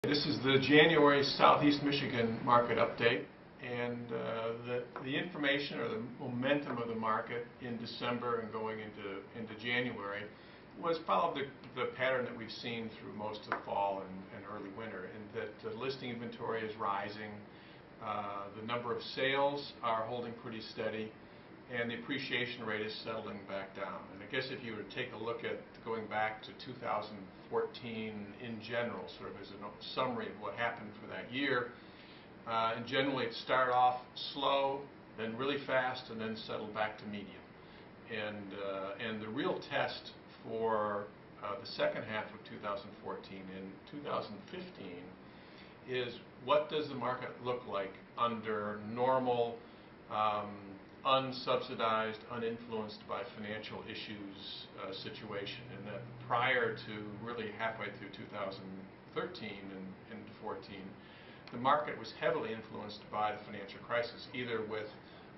This is the January Southeast Michigan market update, and the information or the momentum of the market in December and going into January was followed the pattern that we've seen through most of fall and early winter, in that the listing inventory is rising, the number of sales are holding pretty steady, and the appreciation rate is settling back down. And I guess if you were to take a look at going back to 2014 in general, sort of as a summary of what happened for that year, and generally it started off slow, then really fast, and then settled back to medium. And the real test for the second half of 2014 and 2015 is, what does the market look like under normal, unsubsidized, uninfluenced by financial issues situation, and that prior to really halfway through 2013 and 14, the market was heavily influenced by the financial crisis, either with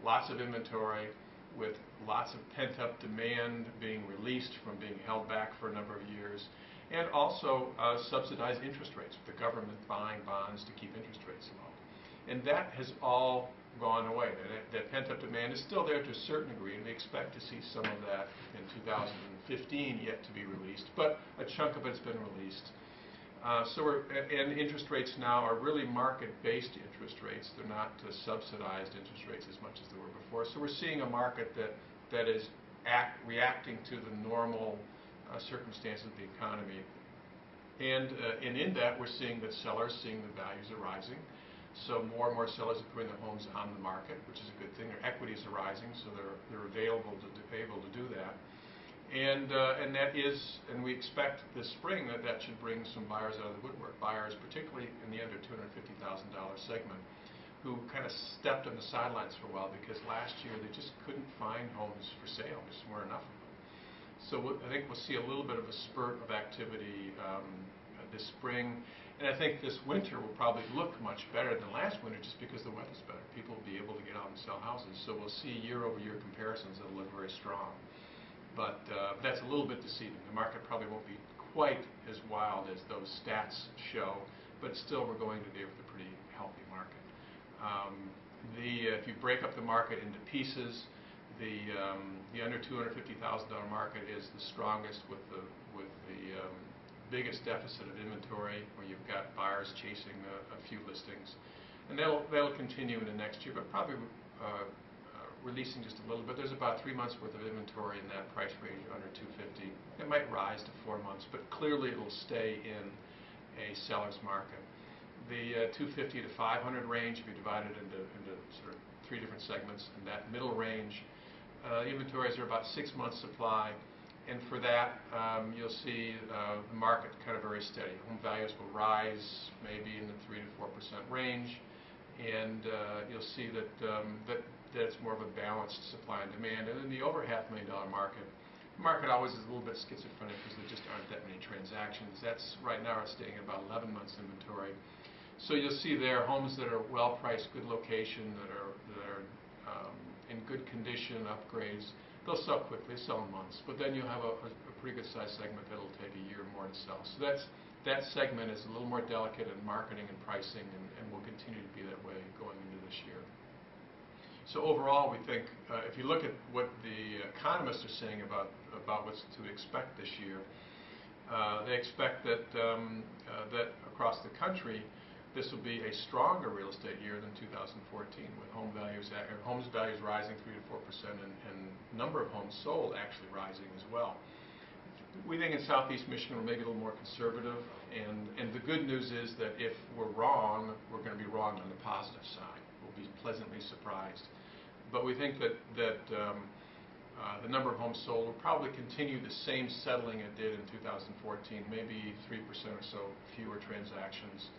lots of inventory, with lots of pent-up demand being released from being held back for a number of years, and also subsidized interest rates, with the government buying bonds to keep interest rates low. And that has all gone away. That pent-up demand is still there to a certain degree, and we expect to see some of that in 2015 yet to be released, but a chunk of it's been released. And interest rates now are really market-based interest rates. They're not subsidized interest rates as much as they were before. So we're seeing a market that is reacting to the normal circumstances of the economy. And in that, we're seeing that sellers, seeing the values are rising. So more and more sellers are putting their homes on the market, which is a good thing. Their equities are rising, so they're able to do that. And we expect this spring that should bring some buyers out of the woodwork. Buyers, particularly in the under $250,000 segment, who kind of stepped on the sidelines for a while because last year they just couldn't find homes for sale. There just weren't enough of them. So I think we'll see a little bit of a spurt of activity this spring. And I think this winter will probably look much better than last winter, just because the weather's better. People will be able to get out and sell houses. So we'll see year-over-year comparisons that will look very strong. But that's a little bit deceiving. The market probably won't be quite as wild as those stats show, but still we're going to be with a pretty healthy market. If you break up the market into pieces, the under $250,000 market is the strongest, with the biggest deficit of inventory, where you've got buyers chasing a few listings, and that'll continue into next year, but probably releasing just a little bit. There's about 3 months worth of inventory in that price range under 250. It might rise to 4 months, but clearly it'll stay in a seller's market. The 250 to 500 range, if you divide it into sort of 3 different segments, in that middle range, inventories are about 6 months supply. And for that, you'll see the market kind of very steady. Home values will rise maybe in the 3 to 4% range, and you'll see that it's more of a balanced supply and demand. And in the over $500,000 market, the market always is a little bit schizophrenic because there just aren't that many transactions. That's right now it's staying at about 11 months inventory. So you'll see there homes that are well priced, good location, that are in good condition, upgrades. They'll sell quickly, sell in months, but then you'll have a pretty good sized segment that'll take a year or more to sell. So that segment is a little more delicate in marketing and pricing, and will continue to be that way going into this year. So overall, we think if you look at what the economists are saying about what's to expect this year, they expect that across the country, this will be a stronger real estate year than 2014, with homes values rising 3 to 4%, and number of homes sold actually rising as well. We think in Southeast Michigan we're maybe a little more conservative, and the good news is that if we're wrong, we're going to be wrong on the positive side. We'll be pleasantly surprised. But we think that the number of homes sold will probably continue the same settling it did in 2014, maybe 3% or so fewer transactions.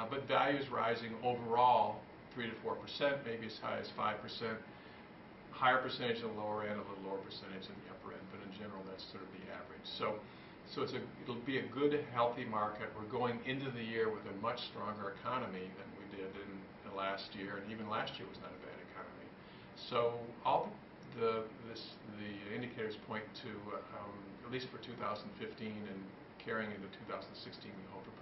But values rising overall 3 to 4%, maybe as high as 5%. Higher percentage in the lower end, a little lower percentage in the upper end, but in general that's sort of the average. So it'll be a good, healthy market. We're going into the year with a much stronger economy than we did in the last year, and even last year was not a bad economy. So all the indicators point to, at least for 2015 and carrying into 2016, we hope, a